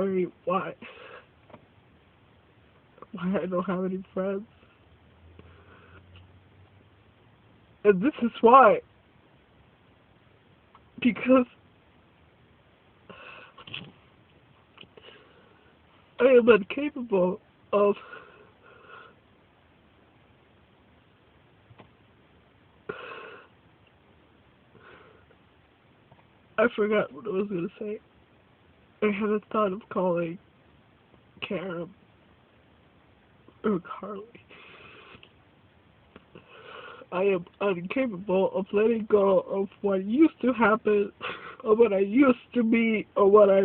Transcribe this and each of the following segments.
worry why I don't have any friends. And this is why. Because I am incapable of I forgot what I was gonna say. I had a thought of calling Karen or Carly. I am incapable of letting go of what used to happen, or what I used to be, or what I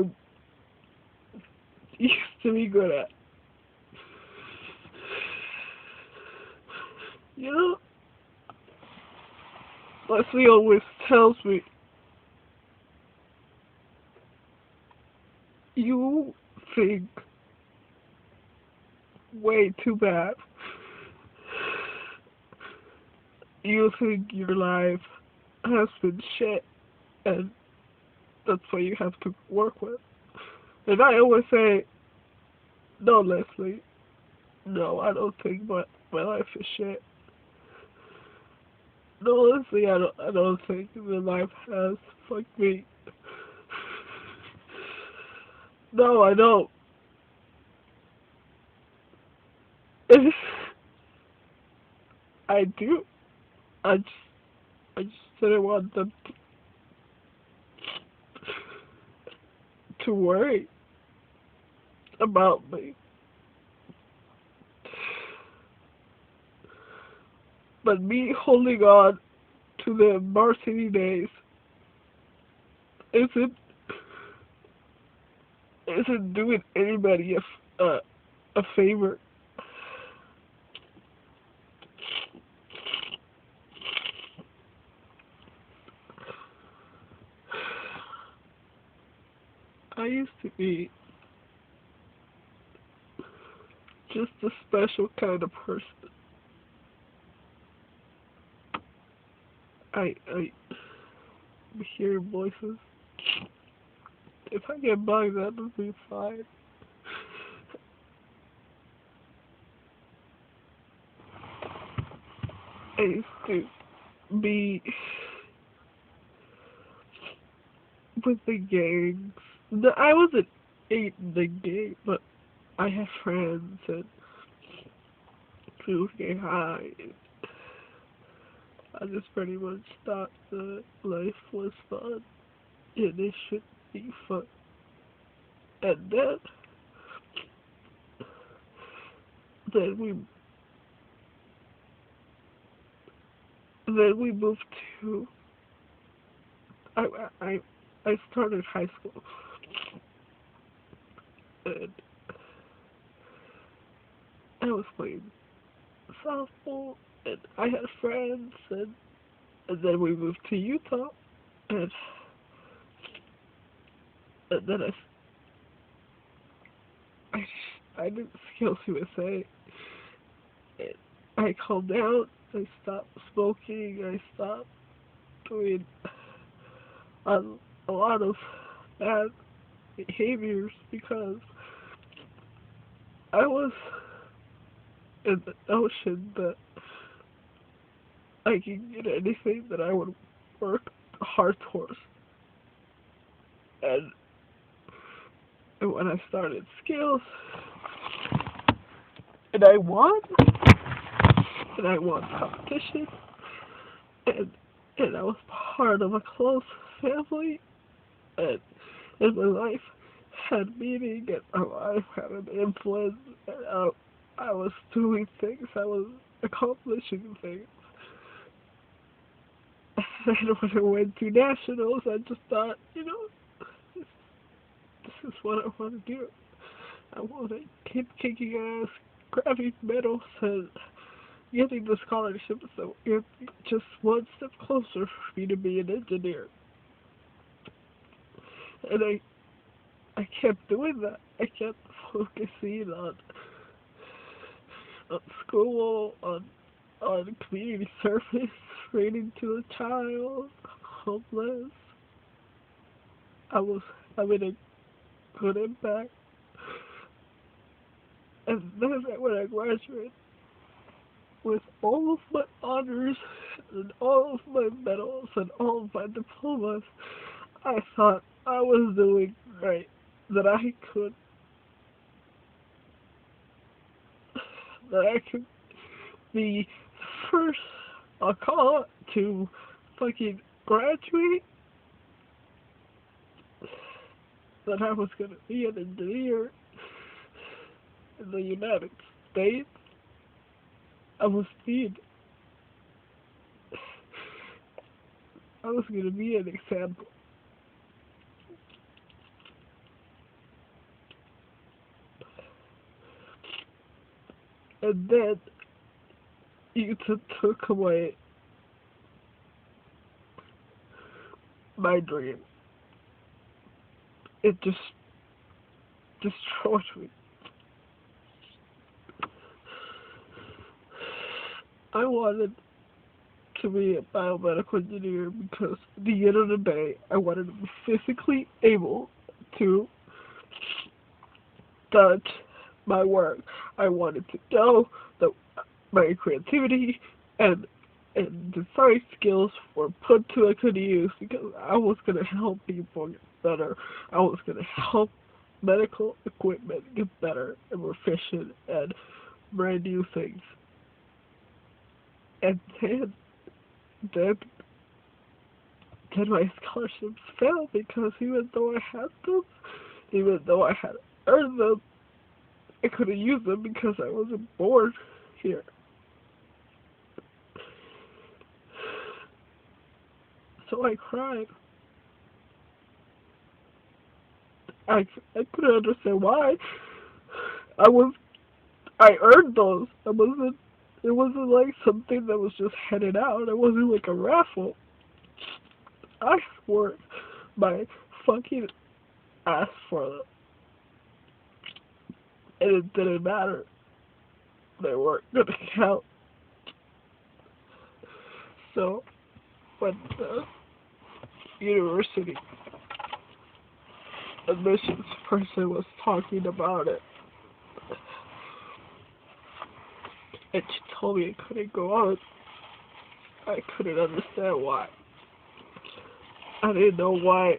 used to be good at. You know, Leslie always tells me, you think way too bad. You think your life has been shit, and that's what you have to work with. And I always say, no, Leslie, no, I don't think my life is shit. No, Leslie, I don't think my life has fucked me. No, I don't. I do. I just, I just didn't want them to worry about me. But me holding on to the varsity days isn't doing anybody a favor. I used to be just a special kind of person. I hear voices. If I get bugged, that'll be fine. I used to be with the gangs. I wasn't in the gang, but I had friends and people get high. I just pretty much thought that life was fun and it should be fun. And then we moved to I I I started high school and I was playing softball and I had friends and then we moved to Utah and then I did Skills USA and I calmed down, I stopped smoking, I stopped doing a, a lot of bad behaviors because I was in the notion that I can get anything that I would work hard towards. And when I started Skills, and I won competition, and I was part of a close family, and my life had meaning, and my life had an influence, and I was doing things, I was accomplishing things. And when I went to nationals, I just thought, this is what I want to do. I want to keep kicking ass, grabbing medals, and getting the scholarship, so it's just one step closer for me to be an engineer. And I kept doing that. I kept focusing on school, on community service, reading to the child, homeless. I was having a good impact And then when I graduated with all of my honors and all of my medals and all of my diplomas, I thought I was doing great, that I could be the first, I'll call it, to fucking graduate, that I was gonna be an engineer in the United States. I was gonna be an example. And then you took away my dream. It just destroyed me. I wanted to be a biomedical engineer because at the end of the day, I wanted to be physically able to touch my work. I wanted to know that my creativity and design skills were put to a good use because I was going to help people get better. I was going to help medical equipment get better and more efficient and brand new things. And then my scholarships failed because even though I had them, even though I had earned them, I couldn't use them because I wasn't born here. So I cried. I couldn't understand why. I earned those. It wasn't like something that was just handed out. It wasn't like a raffle. I worked my fucking ass for them. And it didn't matter. They weren't gonna count. So when the university admissions person was talking about it, and she told me I couldn't go on, I couldn't understand why. I didn't know why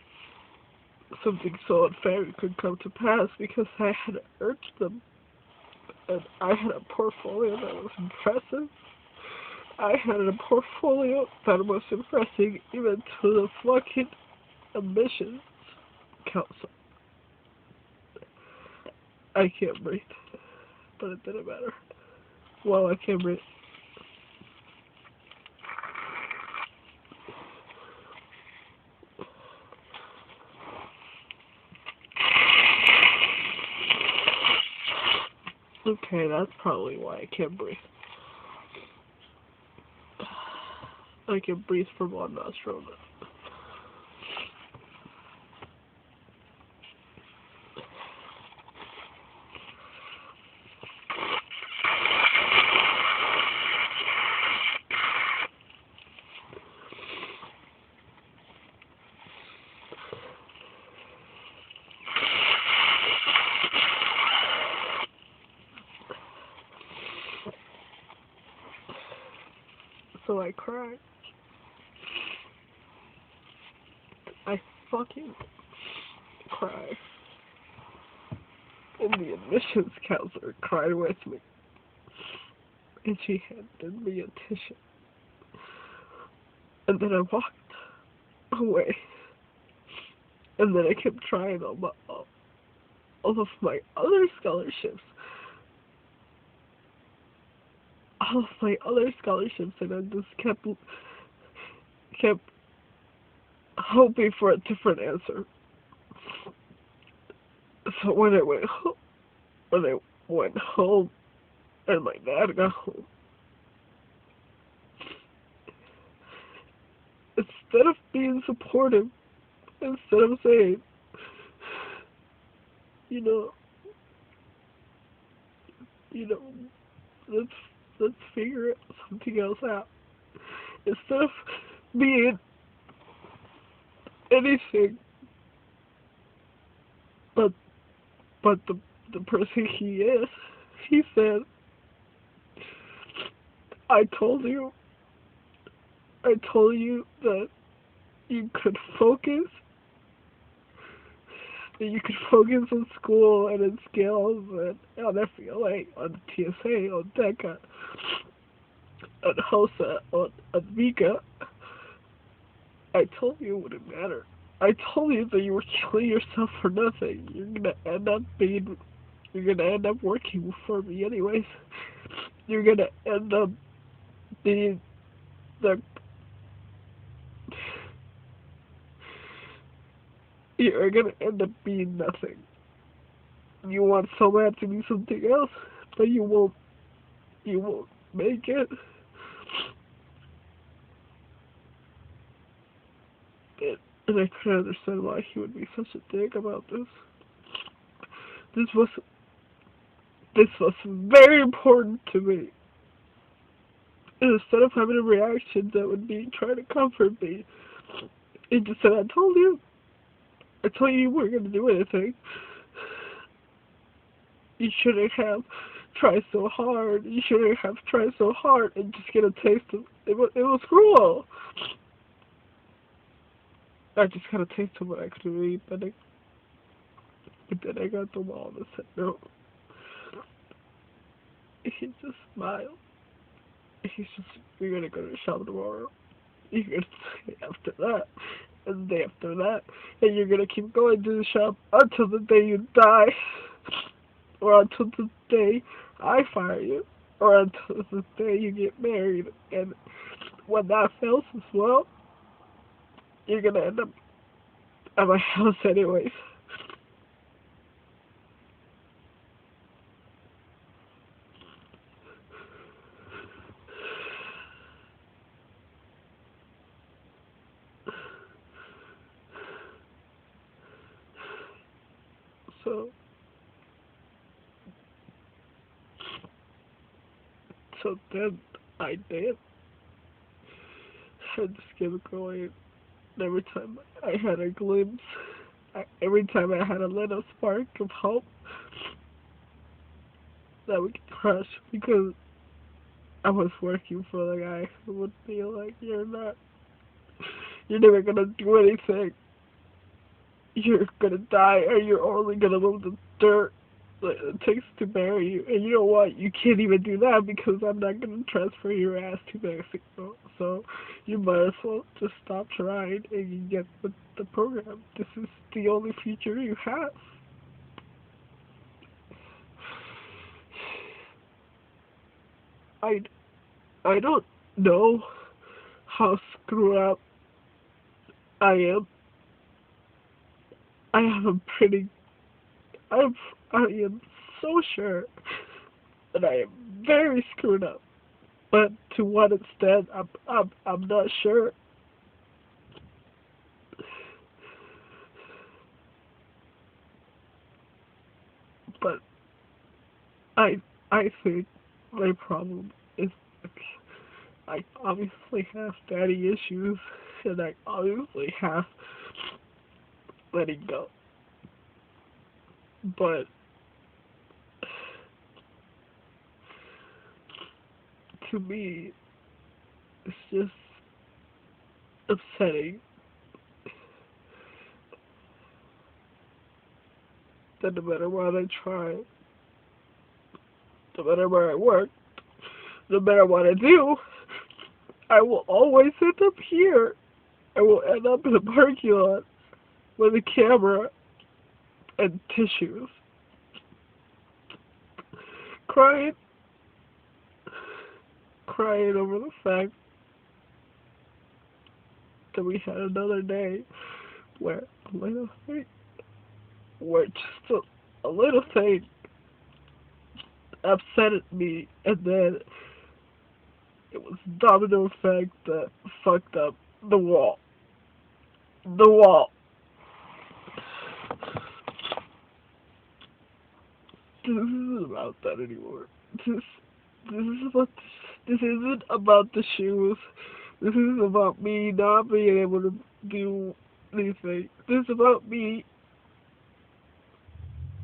something so unfair could come to pass because I had earned them. And I had a portfolio that was impressive. I had a portfolio that was impressing even to the fucking admissions council. I can't breathe. But it didn't matter. Well, I can't breathe. Okay, that's probably why I can't breathe. I can breathe from one nostril now. So I cried. I fucking cried. And the admissions counselor cried with me. And she handed me a tissue. And then I walked away. And then I kept trying all of my other scholarships. All of my other scholarships, and I just kept hoping for a different answer. So when I went home, and my dad got home, instead of being supportive, instead of saying, you know, let's figure something else out. Instead of being anything but the person he is, He said, I told you, I told you that you could focus, that you could focus on school and in skills and on FBLA, on TSA, on DECA, on HOSA, on Vika. I told you it wouldn't matter. I told you that you were killing yourself for nothing. You're gonna end up working for me anyways. You're gonna end up being the, you're gonna end up being nothing. You want so bad to be something else, but you won't make it. And I couldn't understand why he would be such a dick about this. This was this was very important to me. And instead of having a reaction that would be trying to comfort me, he just said, I told you weren't going to do anything. You shouldn't have tried so hard. You shouldn't have tried so hard and just get a taste of it. It was cruel. I just got a taste of what I could read, but then I got the wall and said no. He just smiled. He's just, you're gonna go to the shop tomorrow. You're gonna stay after that, and the day after that, and you're gonna keep going to the shop until the day you die, or until the day I fire you, or until the day you get married. And when that fails as well, you're gonna end up at my house anyways. So, then I did. I just kept going. And every time I had a glimpse, every time I had a little spark of hope that we could crush, because I was working for the guy who would be like, you're never gonna do anything. You're gonna die, or you're only gonna move the dirt that it takes to bury you. And you know what? You can't even do that because I'm not gonna transfer your ass to Mexico. So you might as well just stop trying and you get with the program. This is the only future you have. I don't know how screwed up I am. I have a pretty I am so sure that I am very screwed up. But to what extent, I'm not sure. But I think my problem is I obviously have daddy issues, and I obviously have letting go. But to me, it's just upsetting that no matter what I try, no matter where I work, no matter what I do, I will always end up here. I will end up in a parking lot with a camera and tissues, crying, crying over the fact that we had another day where a little thing, where just a little thing upset me, and then it was domino effect that fucked up the wall. The wall. This isn't about that anymore. This isn't about the shoes. This isn't about me not being able to do anything. This is about me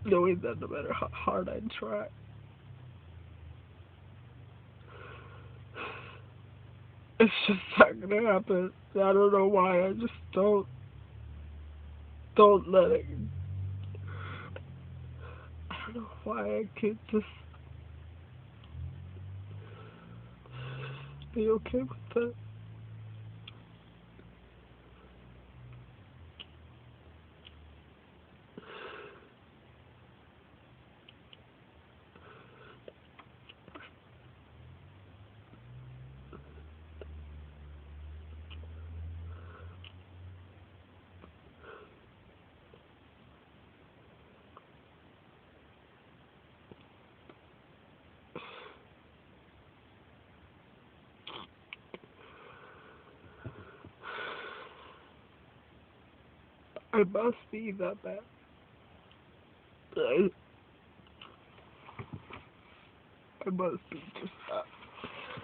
knowing that no matter how hard I try, It's just not gonna happen. I don't know why. I just don't let it. I don't know why I can't just be okay with that. I must be that bad. I must be just that.